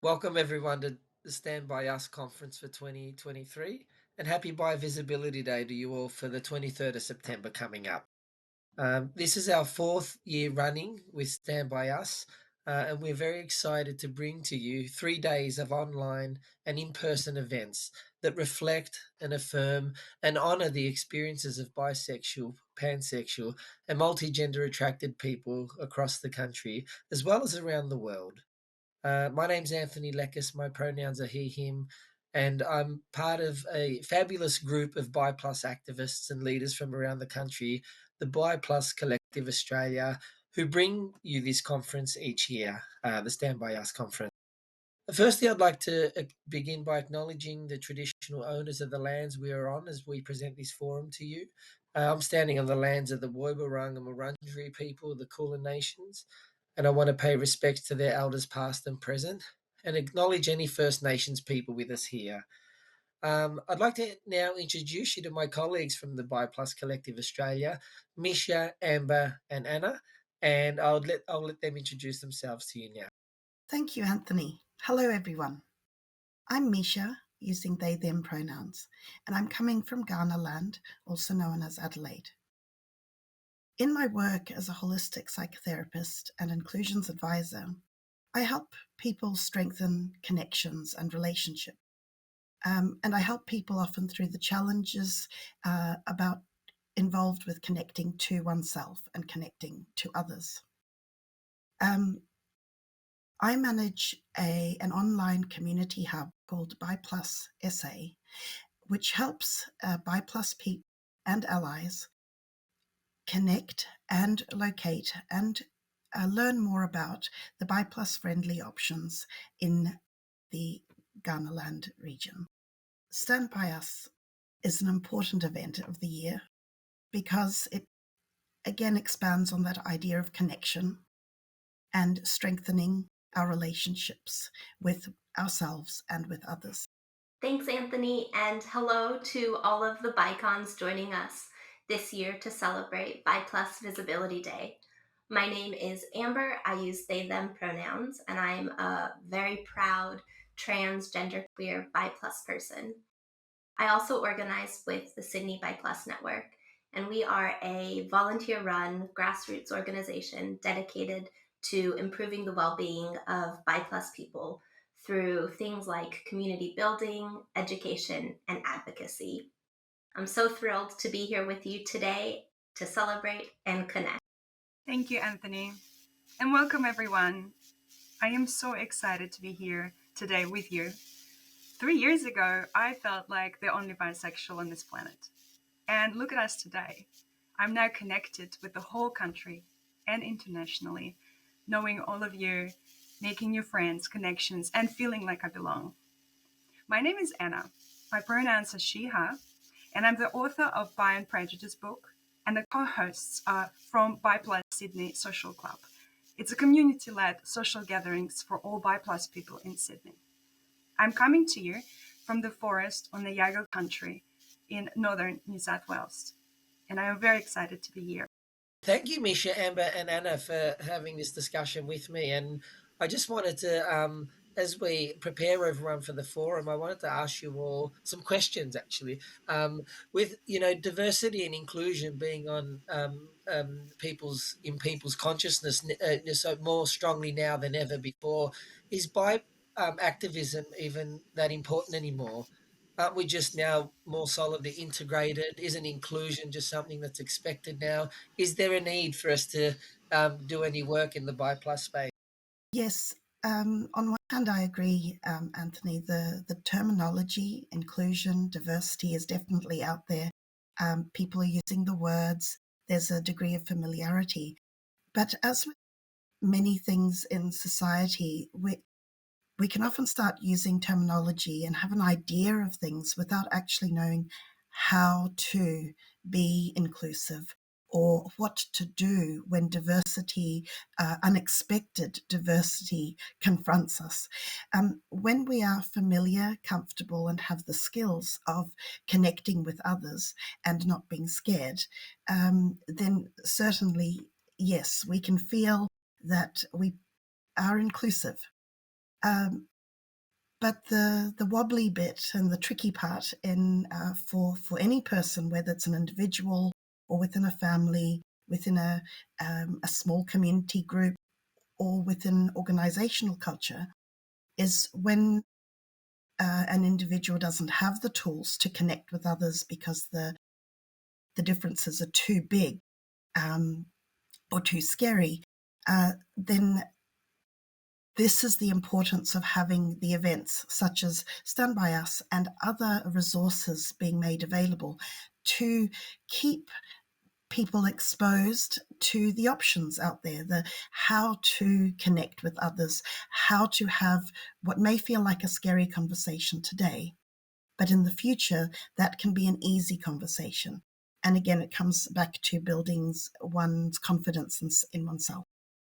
Welcome everyone to the Stand By Us conference for 2023, and happy Bi Visibility Day to you all for the 23rd of September coming up. This is our fourth year running with Stand By Us, and we're very excited to bring to you 3 days of online and in-person events that reflect and affirm and honour the experiences of bisexual, pansexual, and multigender attracted people across the country, as well as around the world. My name's Anthony Leckis. My pronouns are he, him, and I'm part of a fabulous group of Bi Plus activists and leaders from around the country, the Bi Plus Collective Australia, who bring you this conference each year, the Stand By Us conference. Firstly, I'd like to begin by acknowledging the traditional owners of the lands we are on as we present this forum to you. I'm standing on the lands of the Woiwurrung and Wurundjeri people, the Kulin Nations, and I want to pay respects to their elders past and present and acknowledge any First Nations people with us here. I'd like to now introduce you to my colleagues from the Bi Plus Collective Australia, Misia, Amber, and Anna, and I'll let them introduce themselves to you now. Thank you, Anthony. Hello, everyone. I'm Misia, using they, them pronouns, and I'm coming from Ghana land, also known as Adelaide. In my work as a holistic psychotherapist and inclusions advisor, I help people strengthen connections and relationships. And I help people often through the challenges involved with connecting to oneself and connecting to others. I manage an online community hub called Bi Plus SA, which helps Bi Plus people and allies connect and locate and learn more about the Bi Plus friendly options in the Ghana land region. Stand By Us is an important event of the year because it again expands on that idea of connection and strengthening our relationships with ourselves and with others. Thanks, Anthony, and hello to all of the Bicons joining us this year to celebrate Bi Plus Visibility Day. My name is Amber. I use they, them pronouns, and I'm a very proud transgender queer Bi Plus person. I also organize with the Sydney Bi Plus Network, and we are a volunteer-run grassroots organization dedicated to improving the well-being of Bi Plus people through things like community building, education, and advocacy. I'm so thrilled to be here with you today to celebrate and connect. Thank you, Anthony. And welcome, everyone. I am so excited to be here today with you. 3 years ago, I felt like the only bisexual on this planet. And look at us today. I'm now connected with the whole country and internationally, knowing all of you, making new friends, connections, and feeling like I belong. My name is Anna. My pronouns are she, her, and I'm the author of Bi Prejudice book, and the co-hosts are from Bi Plus Sydney Social Club. It's a community-led social gatherings for all Bi Plus people in Sydney. I'm coming to you from the forest on the Yago country in northern New South Wales, and I am very excited to be here. Thank you, Misha, Amber, and Anna, for having this discussion with me. And I just wanted to, as we prepare everyone for the forum, I wanted to ask you all some questions. Actually, with diversity and inclusion being on people's consciousness so more strongly now than ever before, is bi activism even that important anymore? Aren't we just now more solidly integrated? Isn't inclusion just something that's expected now? Is there a need for us to do any work in the Bi Plus space? Yes, on one hand, I agree, Anthony. The terminology, inclusion, diversity is definitely out there. People are using the words. There's a degree of familiarity. But as with many things in society, we can often start using terminology and have an idea of things without actually knowing how to be inclusive or what to do when diversity, unexpected diversity confronts us. When we are familiar, comfortable, and have the skills of connecting with others and not being scared, then certainly, yes, we can feel that we are inclusive. But the wobbly bit and the tricky part for any person, whether it's an individual or within a family, within a small community group, or within organizational culture, is when an individual doesn't have the tools to connect with others because the differences are too big or too scary, then this is the importance of having the events such as Stand By Us and other resources being made available to keep people exposed to the options out there, the how to connect with others, how to have what may feel like a scary conversation today, but in the future, that can be an easy conversation. And again, it comes back to building one's confidence in oneself.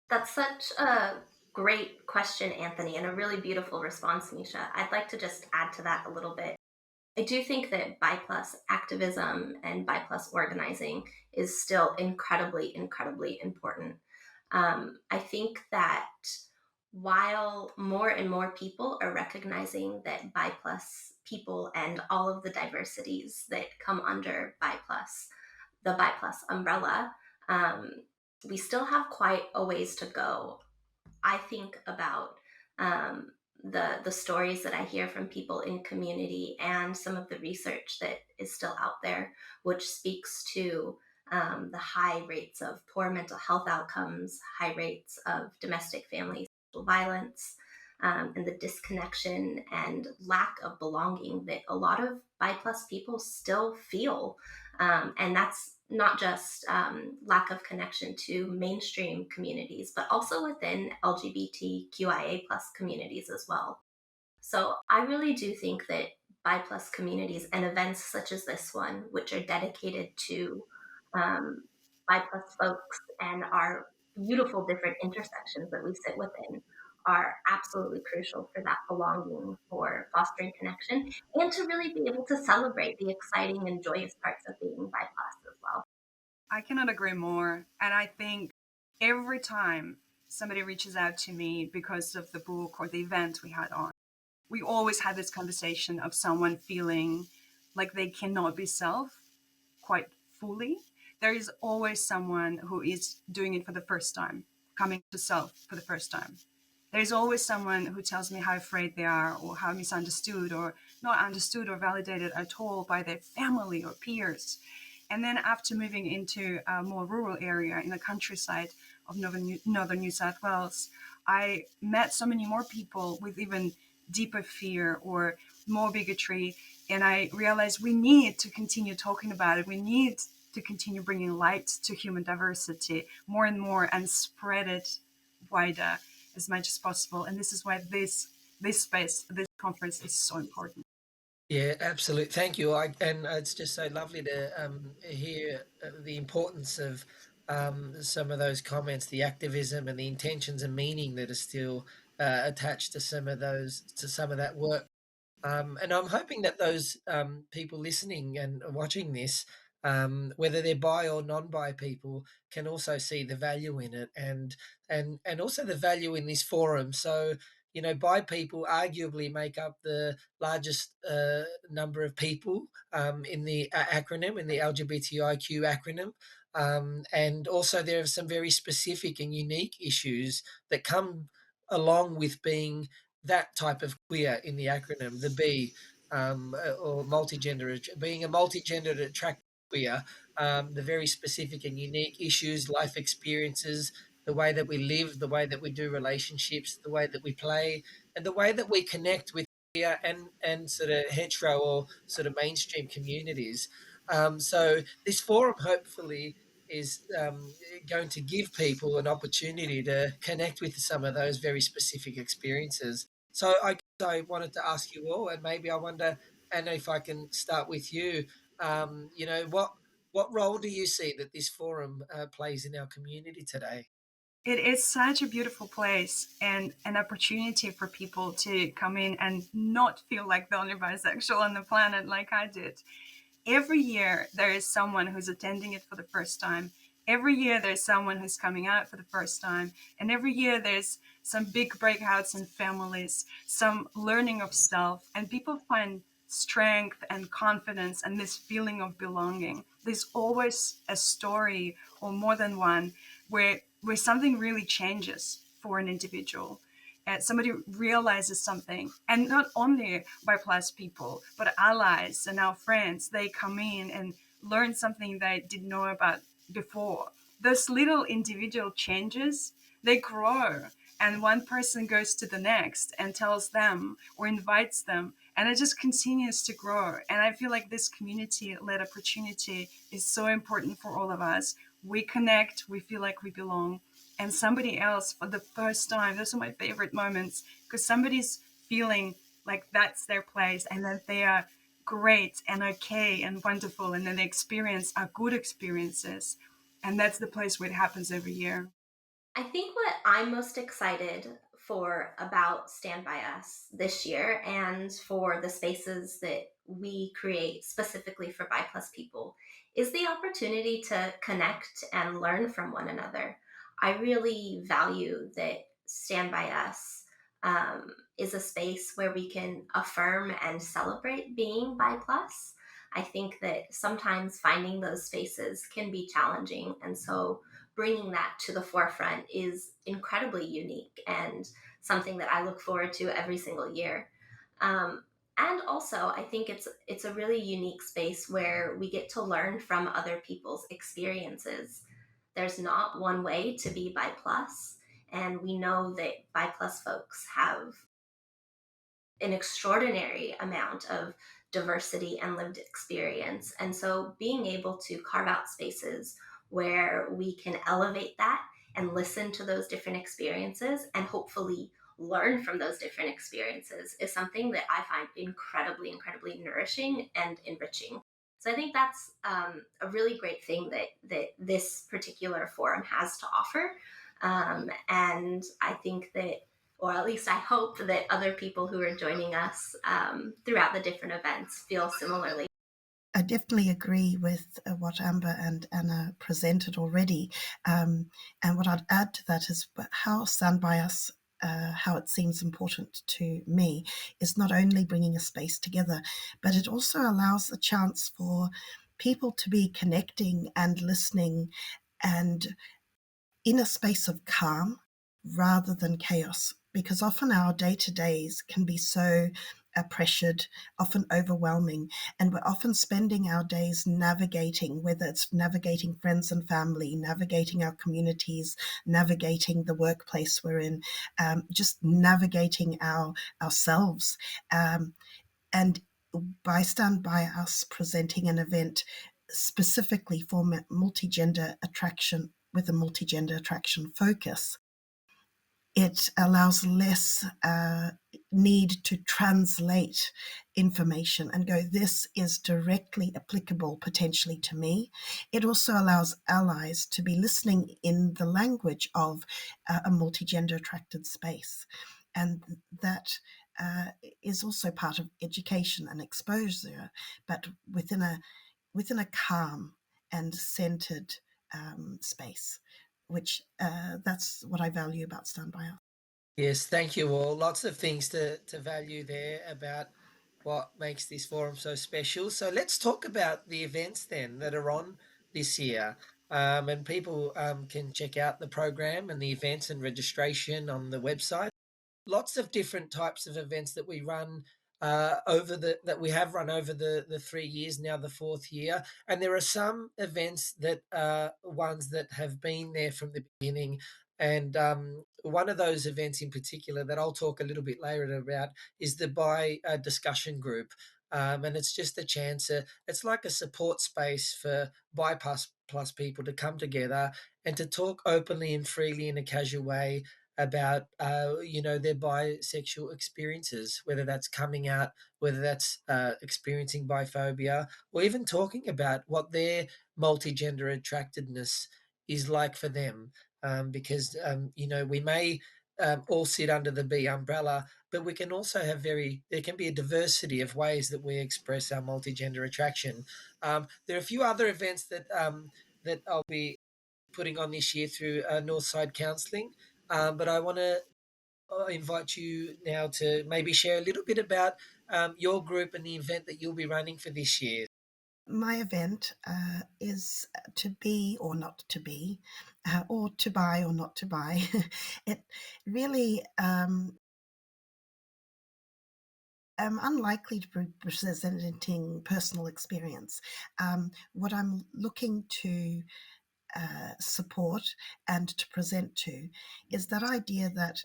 That's such a great question, Anthony, and a really beautiful response, Misia. I'd like to just add to that a little bit. I do think that Bi Plus activism and Bi Plus organizing is still incredibly, incredibly important. I think that while more and more people are recognizing that Bi Plus people and all of the diversities that come under Bi Plus, the Bi Plus umbrella, um, we still have quite a ways to go. I think about the stories that I hear from people in community and some of the research that is still out there, which speaks to the high rates of poor mental health outcomes, high rates of domestic family sexual violence, and the disconnection and lack of belonging that a lot of Bi Plus people still feel. And that's not just lack of connection to mainstream communities, but also within LGBTQIA plus communities as well. So I really do think that Bi Plus communities and events such as this one, which are dedicated to um, Bi Plus folks and our beautiful different intersections that we sit within, are absolutely crucial for that belonging, for fostering connection, and to really be able to celebrate the exciting and joyous parts of being Bi Plus as well. I cannot agree more. And I think every time somebody reaches out to me because of the book or the event we had on, we always had this conversation of someone feeling like they cannot be self quite fully. There is always someone who is doing it for the first time, coming to self for the first time. There's always someone who tells me how afraid they are, or how misunderstood or not understood or validated at all by their family or peers. And then after moving into a more rural area in the countryside of northern New South Wales, I met so many more people with even deeper fear or more bigotry. And I realized we need to continue talking about it. We need to continue bringing light to human diversity more and more and spread it wider as much as possible. And this is why this space, this conference is so important. Yeah, absolutely. Thank you. And it's just so lovely to hear the importance of some of those comments, the activism and the intentions and meaning that are still attached to some of that work. And I'm hoping that those people listening and watching this, whether they're bi or non-bi people, can also see the value in it, and also the value in this forum. So, bi people arguably make up the largest number of people in the acronym, in the LGBTIQ acronym. And also, there are some very specific and unique issues that come along with being that type of queer in the acronym, the B, or multigender, being a multigendered attracted queer, the very specific and unique issues, life experiences, the way that we live, the way that we do relationships, the way that we play, and the way that we connect with queer and sort of hetero or sort of mainstream communities. So this forum hopefully is going to give people an opportunity to connect with some of those very specific experiences. So I guess I wanted to ask you all, and maybe I wonder, Anna, if I can start with you. What role do you see that this forum plays in our community today? It is such a beautiful place and an opportunity for people to come in and not feel like the only bisexual on the planet like I did. Every year, there is someone who's attending it for the first time Every year there's someone who's coming out for the first time, and every year there's some big breakouts in families, some learning of self, and people find strength and confidence and this feeling of belonging. There's always a story, or more than one, where something really changes for an individual. Somebody realizes something, and not only by plus people, but allies and our friends, they come in and learn something they didn't know about before. Those little individual changes, they grow, and one person goes to the next and tells them or invites them, and it just continues to grow. And I feel like this community-led opportunity is so important for all of us. We connect, we feel like we belong, and somebody else for the first time, those are my favorite moments, because somebody's feeling like that's their place and that they are great and okay and wonderful, and then the experience are good experiences, and that's the place where it happens every year. I think what I'm most excited for about Stand By Us this year, and for the spaces that we create specifically for Bi Plus people, is the opportunity to connect and learn from one another. I really value that Stand By Us is a space where we can affirm and celebrate being Bi Plus. I think that sometimes finding those spaces can be challenging, and so bringing that to the forefront is incredibly unique and something that I look forward to every single year. Um, and also, I think it's a really unique space where we get to learn from other people's experiences. There's not one way to be Bi Plus, and we know that Bi Plus folks have an extraordinary amount of diversity and lived experience. And so being able to carve out spaces where we can elevate that and listen to those different experiences and hopefully learn from those different experiences is something that I find incredibly, incredibly nourishing and enriching. So I think that's a really great thing that this particular forum has to offer. And I think that, or at least I hope that other people who are joining us throughout the different events feel similarly. I definitely agree with what Amber and Anna presented already. And what I'd add to that is how Stand By Us, how it seems important to me, is not only bringing a space together, but it also allows a chance for people to be connecting and listening, and in a space of calm rather than chaos, because often our day-to-days can be so pressured, often overwhelming, and we're often spending our days navigating, whether it's navigating friends and family, navigating our communities, navigating the workplace we're in, just navigating ourselves. And by Stand By Us presenting an event specifically for multigender attraction with a multigender attraction focus, it allows less need to translate information and go, this is directly applicable potentially to me. It also allows allies to be listening in the language of a multigender attracted space. And that is also part of education and exposure, but within a calm and centered space, which that's what I value about Stand By Us. Yes, thank you all. Lots of things to value there about what makes this forum so special. So let's talk about the events then that are on this year. And people can check out the program and the events and registration on the website. Lots of different types of events that we run that we have run over the 3 years now, the fourth year, and there are some events that are ones that have been there from the beginning. And one of those events in particular that I'll talk a little bit later about is the Bi discussion group. And it's just a chance, it's like a support space for Bi plus people to come together and to talk openly and freely in a casual way about their bisexual experiences, whether that's coming out, whether that's experiencing biphobia, or even talking about what their multigender attractedness is like for them. Because we may all sit under the B umbrella, but we can also have there can be a diversity of ways that we express our multigender attraction. There are a few other events that I'll be putting on this year through Northside Counselling. But I want to invite you now to maybe share a little bit about your group and the event that you'll be running for this year. My event is to be or not to be, or to buy or not to buy. It really am unlikely to be presenting personal experience. What I'm looking to support and to present to is that idea that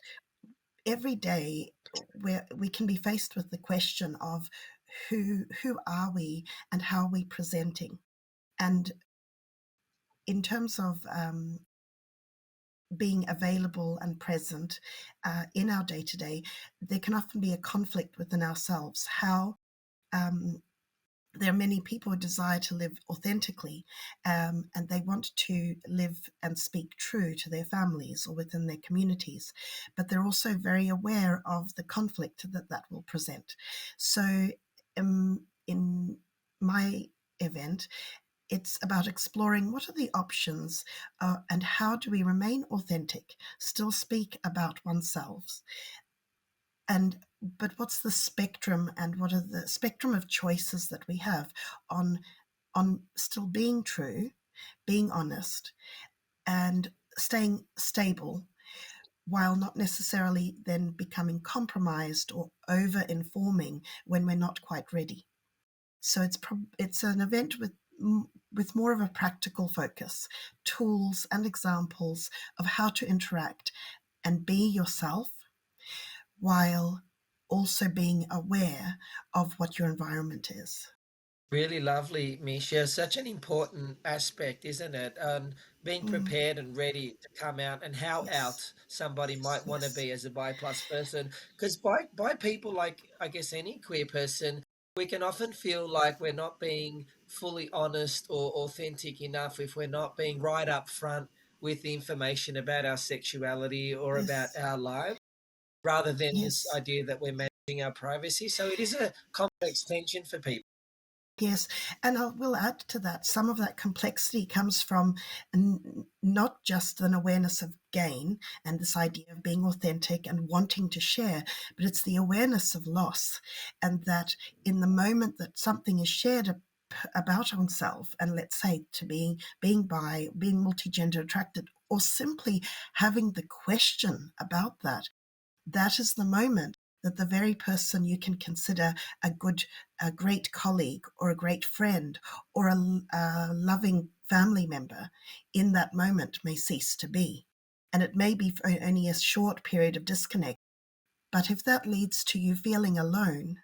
every day where we can be faced with the question of who are we and how are we presenting. And in terms of being available and present in our day-to-day, there can often be a conflict within ourselves. How there are many people who desire to live authentically, and they want to live and speak true to their families or within their communities, but they're also very aware of the conflict that that will present. So in my event, it's about exploring what are the options and how do we remain authentic, still speak about oneself, but what's the spectrum and what are the spectrum of choices that we have on still being true, being honest, and staying stable while not necessarily then becoming compromised or over informing when we're not quite ready. So it's an event with more of a practical focus, tools and examples of how to interact and be yourself while also being aware of what your environment is. Really lovely, Misha. Such an important aspect, isn't it? Being Mm, prepared and ready to come out and how yes, out somebody might want to yes, be as a bi plus person. Because by people like I guess any queer person, we can often feel like we're not being fully honest or authentic enough if we're not being right up front with the information about our sexuality or about yes, our lives, rather than this yes. idea that we're managing our privacy. So it is a complex tension for people. Yes, and I will add to that, some of that complexity comes from not just an awareness of gain and this idea of being authentic and wanting to share, but it's the awareness of loss, and that in the moment that something is shared about oneself, and let's say to being bi, being multigender attracted, or simply having the question about that, that is the moment that the very person you can consider a great colleague or a great friend or a loving family member in that moment may cease to be. And it may be for only a short period of disconnect. But if that leads to you feeling alone,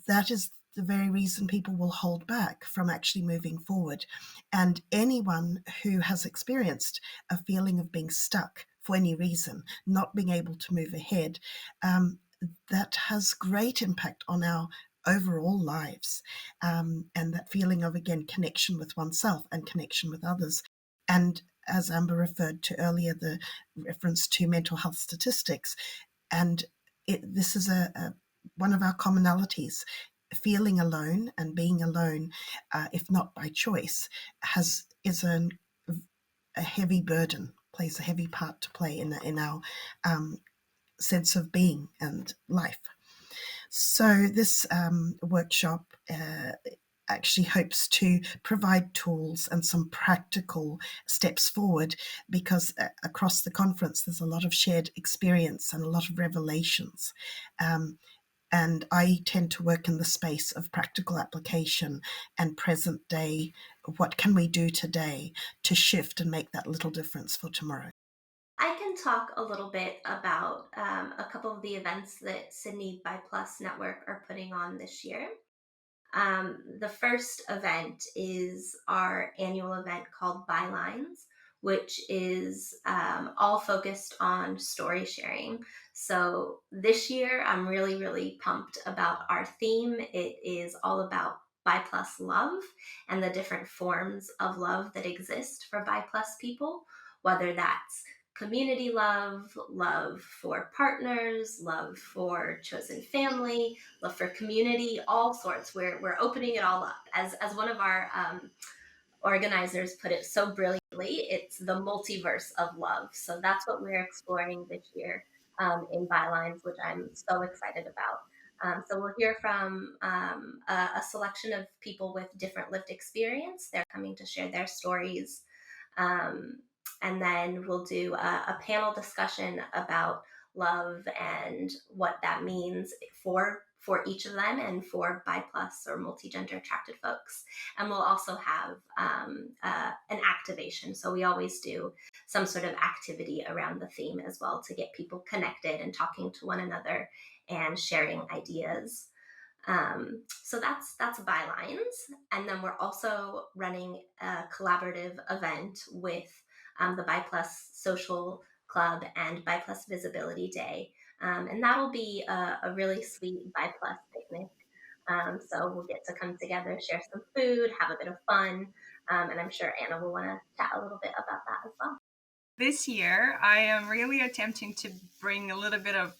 that is the very reason people will hold back from actually moving forward. And anyone who has experienced a feeling of being stuck for any reason, not being able to move ahead, that has great impact on our overall lives. And that feeling of, again, connection with oneself and connection with others. And as Amber referred to earlier, the reference to mental health statistics, and this is one of our commonalities. Feeling alone and being alone, if not by choice, is a heavy burden, plays a heavy part to play in our sense of being and life. So this workshop actually hopes to provide tools and some practical steps forward, because across the conference there's a lot of shared experience and a lot of revelations. And I tend to work in the space of practical application and present day. What can we do today to shift and make that little difference for tomorrow? I can talk a little bit about a couple of the events that Sydney Bi Plus Network are putting on this year. The first event is our annual event called Bylines, which is all focused on story sharing. So this year, I'm really, really pumped about our theme. It is all about Bi Plus love and the different forms of love that exist for Bi Plus people, whether that's community love, love for partners, love for chosen family, love for community, all sorts. We're opening it all up as one of our organizers put it so brilliantly, it's the multiverse of love. So that's what we're exploring this year in Bylines, which I'm so excited about. So we'll hear from a selection of people with different lived experience. They're coming to share their stories. Um, and then we'll do a panel discussion about love and what that means for each of them and for bi plus or multi-gender attracted folks. And we'll also have an activation. So we always do some sort of activity around the theme as well to get people connected and talking to one another and sharing ideas. So that's Bylines, and then we're also running a collaborative event with the Bi Plus Social Club and Bi Plus Visibility Day, and that'll be a really sweet Bi Plus picnic. So we'll get to come together, share some food, have a bit of fun, and I'm sure Anna will want to chat a little bit about that as well. This year, I am really attempting to bring a little bit of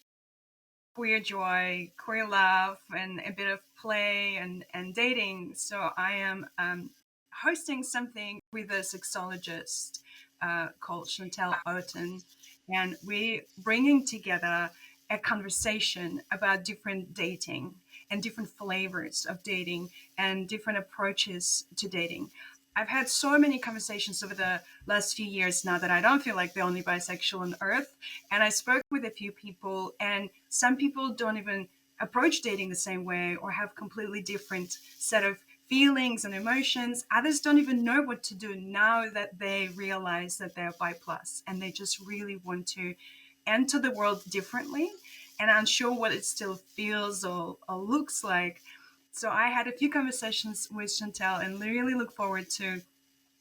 queer joy, queer love, and a bit of play and dating. So I am hosting something with a sexologist called Chantel Outen, and we're bringing together a conversation about different dating and different flavors of dating and different approaches to dating. I've had so many conversations over the last few years now that I don't feel like the only bisexual on earth. And I spoke with a few people, and some people don't even approach dating the same way or have completely different set of feelings and emotions. Others don't even know what to do now that they realize that they're bi plus, and they just really want to enter the world differently and unsure what it still feels or looks like. So I had a few conversations with Chantel and really look forward to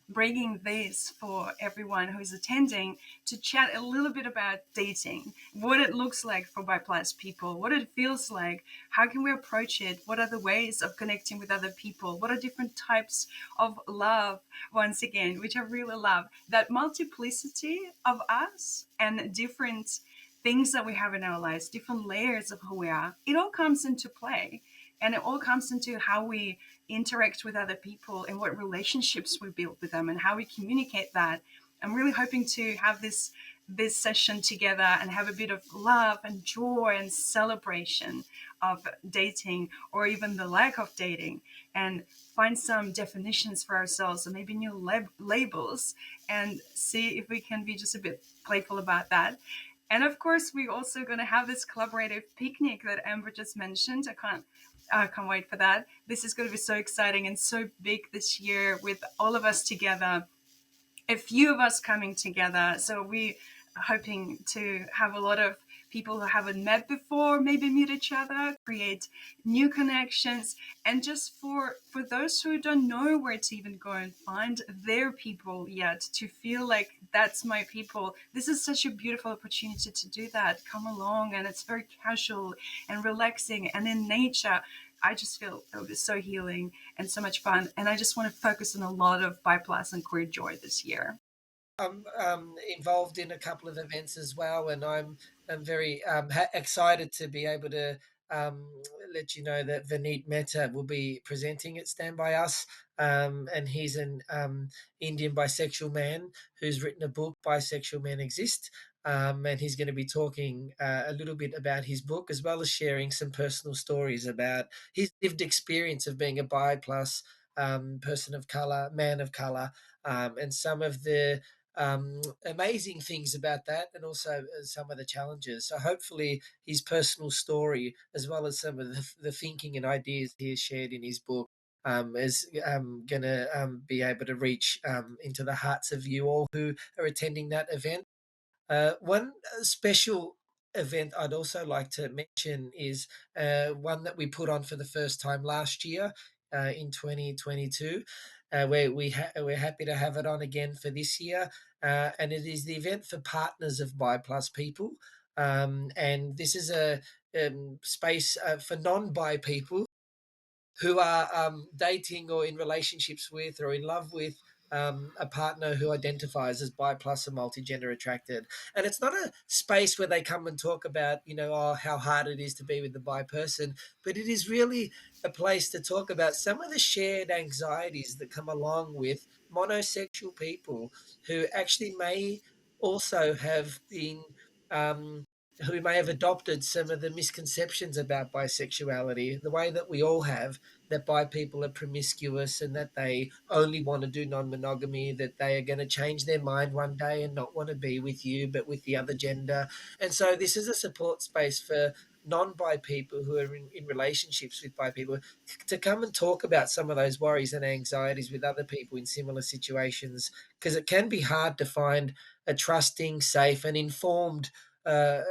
bringing this for everyone who is attending to chat a little bit about dating, what it looks like for bi plus people, what it feels like, how can we approach it, what are the ways of connecting with other people, what are different types of love, once again, which I really love, that multiplicity of us and different things that we have in our lives, different layers of who we are, it all comes into play. And it all comes into how we interact with other people and what relationships we build with them and how we communicate that. I'm really hoping to have this session together and have a bit of love and joy and celebration of dating or even the lack of dating, and find some definitions for ourselves or maybe new labels, and see if we can be just a bit playful about that. And of course, we're also going to have this collaborative picnic that Amber just mentioned. I can't wait for that. This is going to be so exciting and so big this year with all of us together, a few of us coming together. So we are hoping to have a lot of people who haven't met before maybe meet each other, create new connections, and just for those who don't know where to even go and find their people yet, to feel like that's my people. This is such a beautiful opportunity to do that. Come along, and it's very casual and relaxing and in nature. I just feel it was so healing and so much fun. And I just want to focus on a lot of bi plus and queer joy this year. I'm involved in a couple of events as well, and I'm very excited to be able to let you know that Vineet Mehta will be presenting at Stand By Us. And he's an Indian bisexual man who's written a book, Bisexual Men Exist. And he's going to be talking a little bit about his book, as well as sharing some personal stories about his lived experience of being a bi plus person of color, man of color, and some of the amazing things about that, and also some of the challenges. So hopefully his personal story, as well as some of the thinking and ideas he has shared in his book, is going to be able to reach into the hearts of you all who are attending that event. One special event I'd also like to mention is one that we put on for the first time last year in 2022, where we're happy to have it on again for this year. And it is the event for partners of bi plus people. And this is a space for non bi people who are dating or in relationships with or in love with a partner who identifies as bi plus or multi-gender attracted. And it's not a space where they come and talk about, oh, how hard it is to be with the bi person, but it is really a place to talk about some of the shared anxieties that come along with monosexual people who actually may also have been who may have adopted some of the misconceptions about bisexuality, the way that we all have, that bi people are promiscuous and that they only want to do non-monogamy, that they are going to change their mind one day and not want to be with you but with the other gender. And so this is a support space for non-bi people who are in relationships with bi people to come and talk about some of those worries and anxieties with other people in similar situations, because it can be hard to find a trusting, safe and informed uh,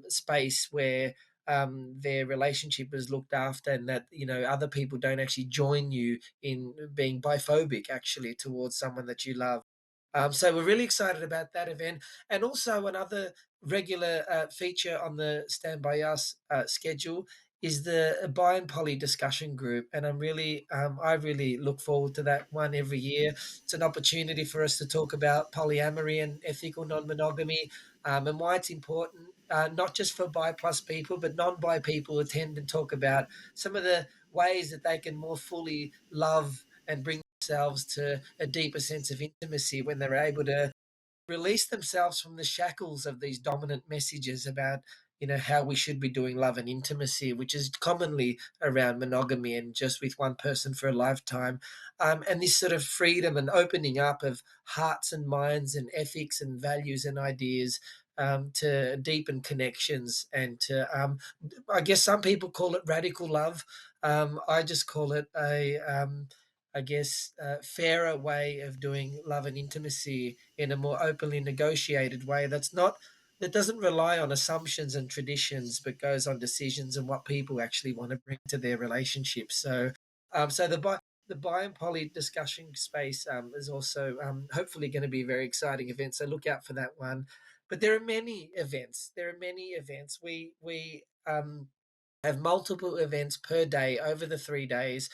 space where their relationship is looked after, and that other people don't actually join you in being biphobic actually towards someone that you love. So we're really excited about that event, and also another regular feature on the Stand By Us schedule is the Bi and Poly discussion group, and I really look forward to that one every year. It's an opportunity for us to talk about polyamory and ethical non-monogamy, and why it's important, not just for bi plus people, but non-bi people attend and talk about some of the ways that they can more fully love and bring themselves to a deeper sense of intimacy when they're able to release themselves from the shackles of these dominant messages about how we should be doing love and intimacy, which is commonly around monogamy and just with one person for a lifetime. And this sort of freedom and opening up of hearts and minds and ethics and values and ideas, to deepen connections and to I guess some people call it radical love. I just call it a I guess, fairer way of doing love and intimacy in a more openly negotiated way that doesn't rely on assumptions and traditions, but goes on decisions and what people actually want to bring to their relationships. So the bi and poly discussion space is also hopefully going to be a very exciting event. So look out for that one. But there are many events. There are many events. We have multiple events per day over the 3 days.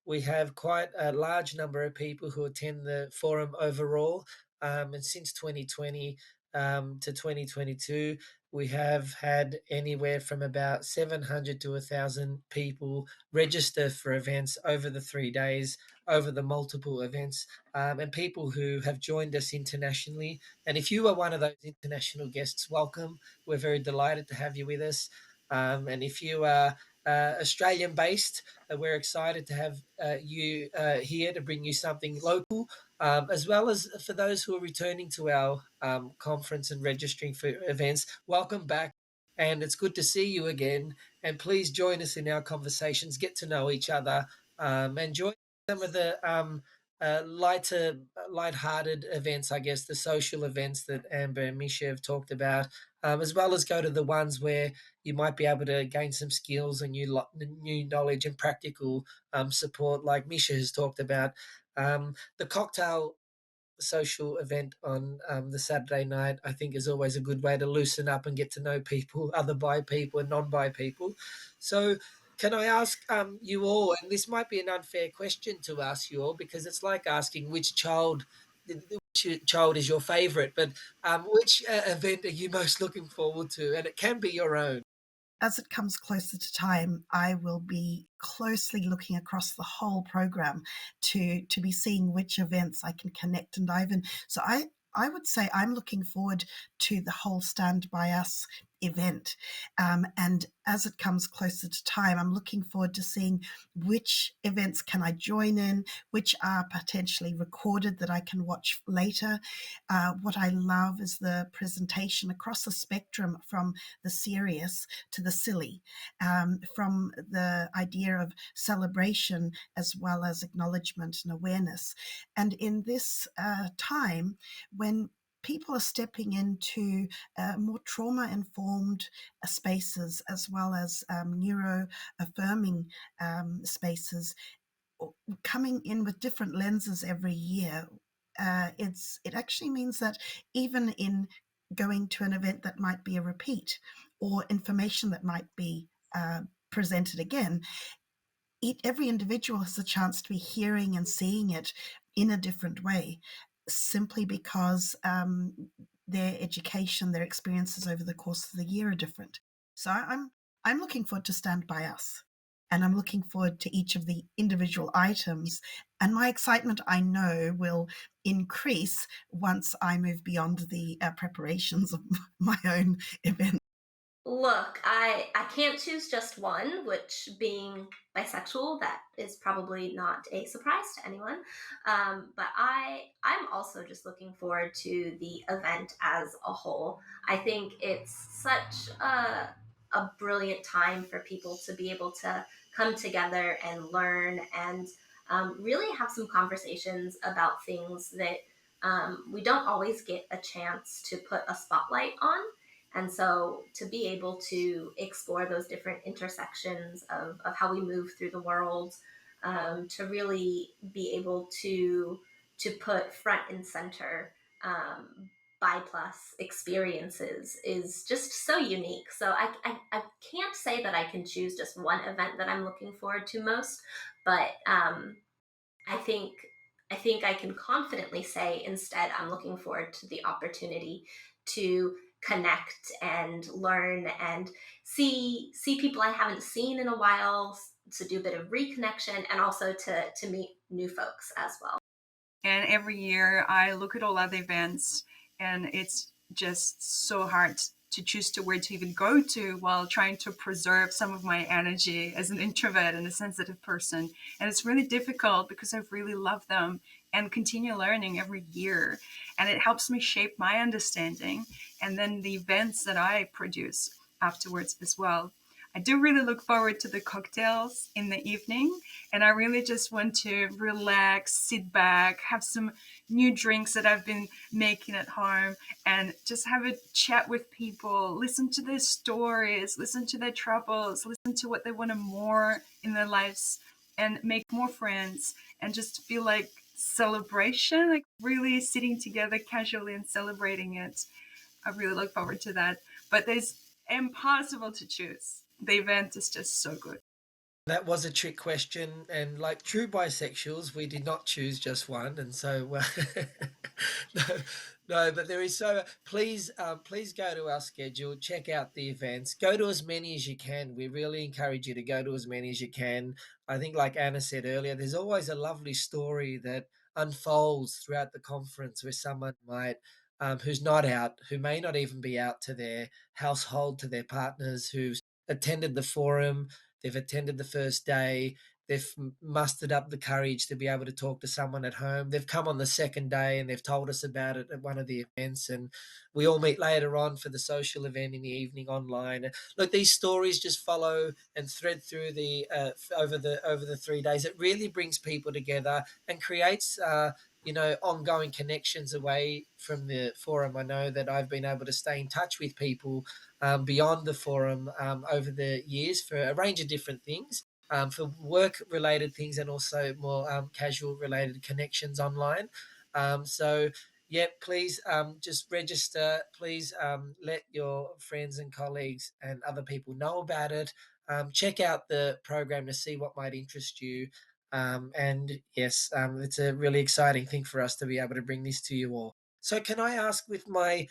We have quite a large number of people who attend the forum overall. And since 2020 to 2022, we have had anywhere from about 700 to 1,000 people register for events over the 3 days, over the multiple events, and people who have joined us internationally. And if you are one of those international guests, welcome. We're very delighted to have you with us. And if you are Australian based, we're excited to have you here to bring you something local, as well as for those who are returning to our conference and registering for events. Welcome back. And it's good to see you again. And please join us in our conversations, get to know each other, and join some of the light-hearted events, I guess, the social events that Amber and Misha have talked about, as well as go to the ones where you might be able to gain some skills and new knowledge and practical support, like Misha has talked about. The cocktail social event on the Saturday night, I think, is always a good way to loosen up and get to know people, other bi people and non-bi people. So, can I ask you all, and this might be an unfair question to ask you all because it's like asking which child is your favourite, but which event are you most looking forward to? And it can be your own. As it comes closer to time, I will be closely looking across the whole program to be seeing which events I can connect and dive in. So I would say I'm looking forward to the whole Stand By Us event. And as it comes closer to time, I'm looking forward to seeing which events can I join in, which are potentially recorded that I can watch later. What I love is the presentation across the spectrum from the serious to the silly, from the idea of celebration as well as acknowledgement and awareness. And in this time, when people are stepping into more trauma-informed spaces as well as neuro-affirming spaces, coming in with different lenses every year. It actually means that even in going to an event that might be a repeat or information that might be presented again, every individual has a chance to be hearing and seeing it in a different way, simply because their education, their experiences over the course of the year are different. So I'm looking forward to Stand By Us. and I'm looking forward to each of the individual items. And my excitement, I know, will increase once I move beyond the preparations of my own event. Look, I can't choose just one, which being bisexual, that is probably not a surprise to anyone. But I'm also just looking forward to the event as a whole. I think it's such a brilliant time for people to be able to come together and learn and really have some conversations about things that we don't always get a chance to put a spotlight on. And so to be able to explore those different intersections of how we move through the world, to really be able to put front and center bi plus experiences is just so unique. So I can't say that I can choose just one event that I'm looking forward to most, but I think I can confidently say instead I'm looking forward to the opportunity to connect and learn and see people I haven't seen in a while, to do a bit of reconnection, and also to meet new folks as well. And every year I look at all other events, and it's just so hard to choose to where to even go to while trying to preserve some of my energy as an introvert and a sensitive person. And it's really difficult because I really love them and continue learning every year. And it helps me shape my understanding and then the events that I produce afterwards as well. I do really look forward to the cocktails in the evening, and I really just want to relax, sit back, have some new drinks that I've been making at home, and just have a chat with people, listen to their stories, listen to their troubles, listen to what they want more in their lives, and make more friends, and just feel like celebration, like really sitting together casually and celebrating it. I really look forward to that. But there's impossible to choose. The event is just so good. That was a trick question, and like true bisexuals, we did not choose just one, and so no, no. But there is so please, please go to our schedule, check out the events, go to as many as you can. We really encourage you to go to as many as you can. I think, like Anna said earlier, there's always a lovely story that unfolds throughout the conference where someone might. Who's not out, who may not even be out to their household, to their partners, who's attended the forum, they've attended the first day. They've mustered up the courage to be able to talk to someone at home. They've come on the second day and they've told us about it at one of the events. And we all meet later on for the social event in the evening online. Look, these stories just follow and thread through the over the 3 days. It really brings people together and creates ongoing connections away from the forum. I know that I've been able to stay in touch with people beyond the forum over the years for a range of different things, for work related things and also more casual related connections online. So, yeah, please just register. Please let your friends and colleagues and other people know about it. Check out the program to see what might interest you. And yes, it's a really exciting thing for us to be able to bring this to you all. So, can I ask, with my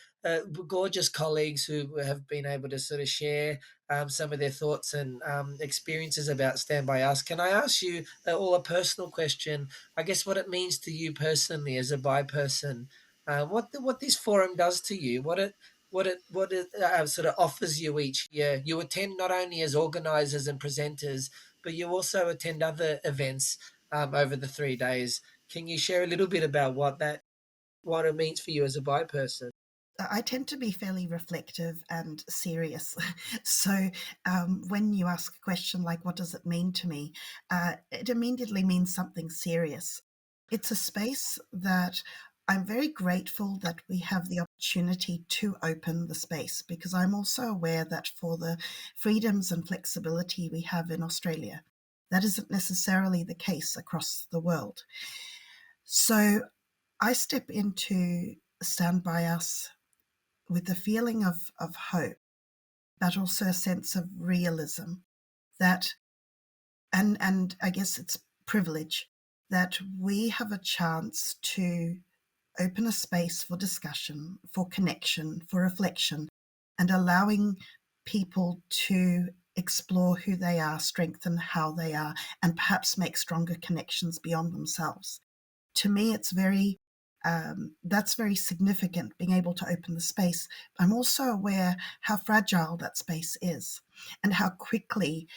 gorgeous colleagues who have been able to sort of share some of their thoughts and experiences about Stand By Us, can I ask you all a personal question? I guess what it means to you personally as a bi person, what this forum does to you, what it sort of offers you each year. You attend not only as organisers and presenters, but you also attend other events over the 3 days. Can you share a little bit about what it means for you as a bi person? I tend to be fairly reflective and serious. So when you ask a question like, what does it mean to me? It immediately means something serious. It's a space that I'm very grateful that we have the opportunity to open the space, because I'm also aware that for the freedoms and flexibility we have in Australia, that isn't necessarily the case across the world. So I step into Stand By Us with a feeling of hope, but also a sense of realism that, and I guess it's privilege, that we have a chance to open a space for discussion, for connection, for reflection, and allowing people to explore who they are, strengthen how they are, and perhaps make stronger connections beyond themselves. To me, it's that's very significant, being able to open the space. I'm also aware how fragile that space is and how quickly,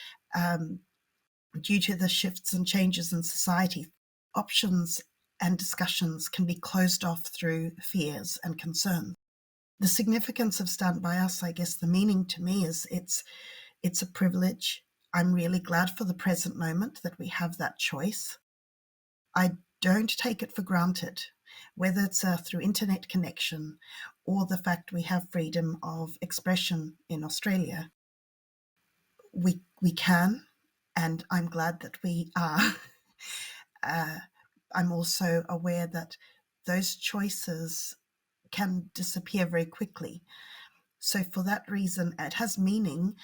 due to the shifts and changes in society, options and discussions can be closed off through fears and concerns. The significance of Stand By Us, I guess the meaning to me is it's a privilege. I'm really glad for the present moment that we have that choice. I don't take it for granted, whether it's through internet connection or the fact we have freedom of expression in Australia. We can, and I'm glad that we are. I'm also aware that those choices can disappear very quickly. So for that reason, it has meaning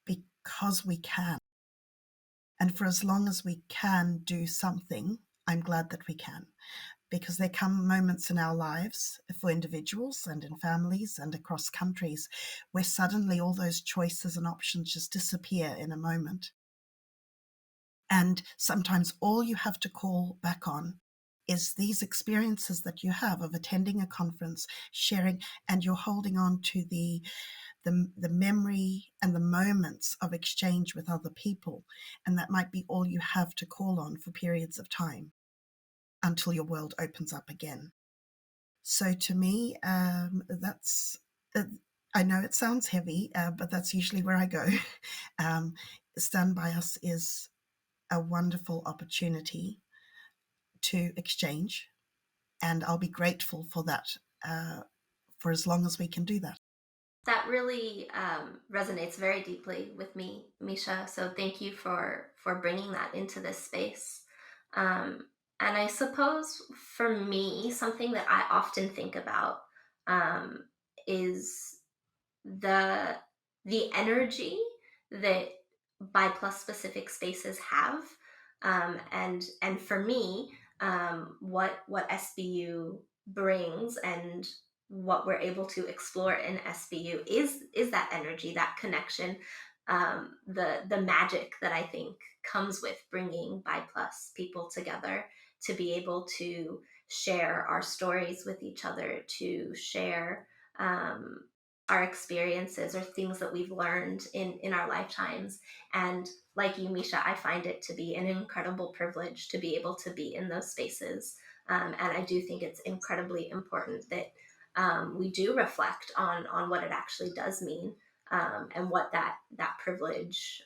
because we can. And for as long as we can do something, I'm glad that we can. Because there come moments in our lives for individuals and in families and across countries where suddenly all those choices and options just disappear in a moment. And sometimes all you have to call back on is these experiences that you have of attending a conference, sharing, and you're holding on to the memory and the moments of exchange with other people. And that might be all you have to call on for periods of time until your world opens up again. So to me, that's, I know it sounds heavy, but that's usually where I go. Stand By Us is a wonderful opportunity to exchange, and I'll be grateful for that for as long as we can do that. That really resonates very deeply with me, Misia. So thank you for bringing that into this space. And I suppose for me, something that I often think about is the energy that Bi Plus specific spaces have, and for me, what SBU brings and what we're able to explore in SBU is that energy, that connection, the magic that I think comes with bringing Bi Plus people together to be able to share our stories with each other, to share our experiences or things that we've learned in our lifetimes. And like you, Misia, I find it to be an incredible privilege to be able to be in those spaces. And I do think it's incredibly important that we do reflect on what it actually does mean, and what that privilege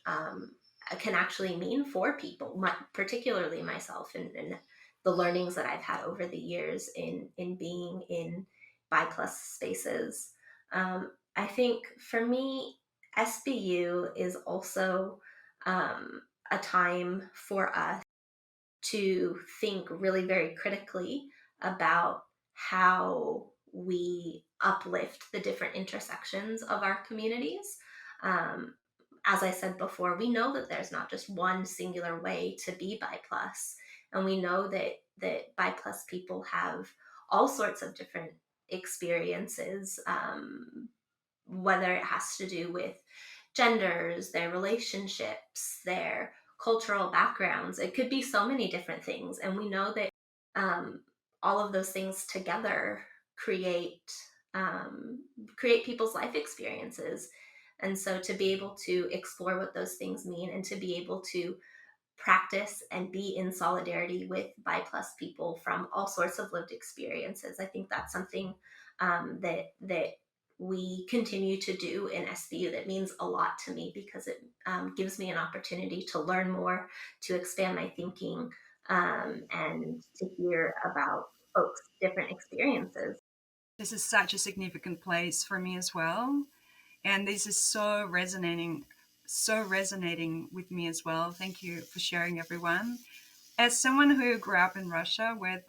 can actually mean for people, particularly myself, and the learnings that I've had over the years in being in Bi Plus spaces. I think for me, SBU is also a time for us to think really very critically about how we uplift the different intersections of our communities. Um, as I said before, we know that there's not just one singular way to be Bi Plus, and we know that Bi Plus people have all sorts of different experiences, whether it has to do with genders, their relationships, their cultural backgrounds. It could be so many different things. And we know that all of those things together create people's life experiences. And so to be able to explore what those things mean and to be able to practice and be in solidarity with Bi Plus people from all sorts of lived experiences, I think that's something that we continue to do in SBU that means a lot to me, because it gives me an opportunity to learn more, to expand my thinking, and to hear about folks' different experiences. This is such a significant place for me as well. And this is so resonating with me as well. Thank you for sharing, everyone. As someone who grew up in Russia where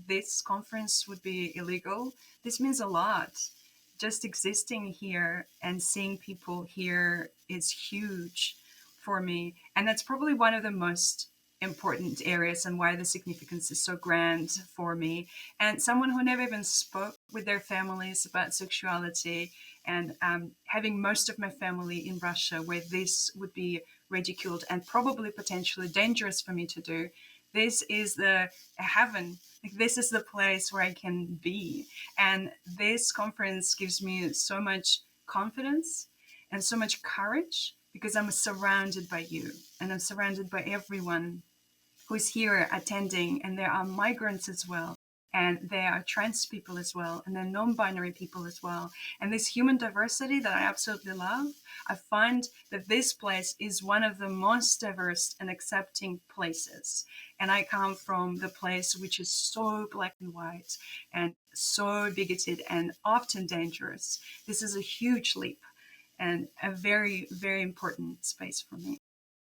this conference would be illegal, this means a lot. Just existing here and seeing people here is huge for me. And that's probably one of the most important areas and why the significance is so grand for me. And someone who never even spoke with their families about sexuality And having most of my family in Russia, where this would be ridiculed and probably potentially dangerous for me to do, this is the heaven. Like, this is the place where I can be. And this conference gives me so much confidence and so much courage, because I'm surrounded by you and I'm surrounded by everyone who's here attending. And there are migrants as well, and there are trans people as well, and there are non-binary people as well. And this human diversity that I absolutely love, I find that this place is one of the most diverse and accepting places. And I come from the place which is so black and white and so bigoted and often dangerous. This is a huge leap and a very, very important space for me.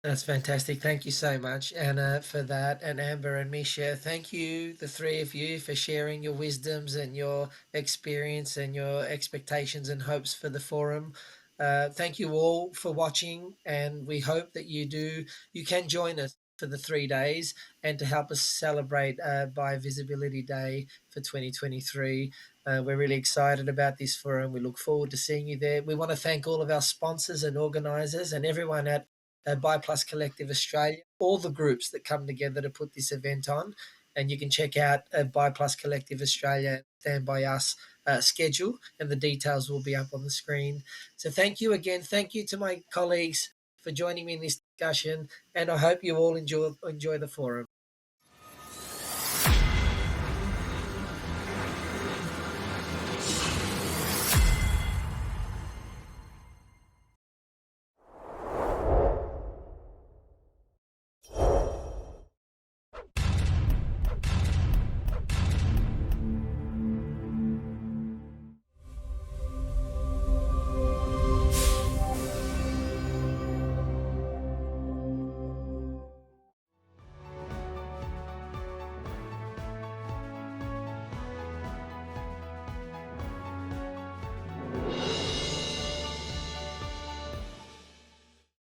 That's fantastic. Thank you so much, Anna, for that. And Amber and Misia, thank you, the three of you, for sharing your wisdoms and your experience and your expectations and hopes for the forum. Thank you all for watching, and we hope that you can join us for the 3 days and to help us celebrate Bi Visibility Day for 2023. We're really excited about this forum. We look forward to seeing you there. We want to thank all of our sponsors and organisers and everyone at Bi Plus Collective Australia, all the groups that come together to put this event on. And you can check out Bi Plus Collective Australia, Stand By Us schedule, and the details will be up on the screen. So thank you again. Thank you to my colleagues for joining me in this discussion, and I hope you all enjoy the forum.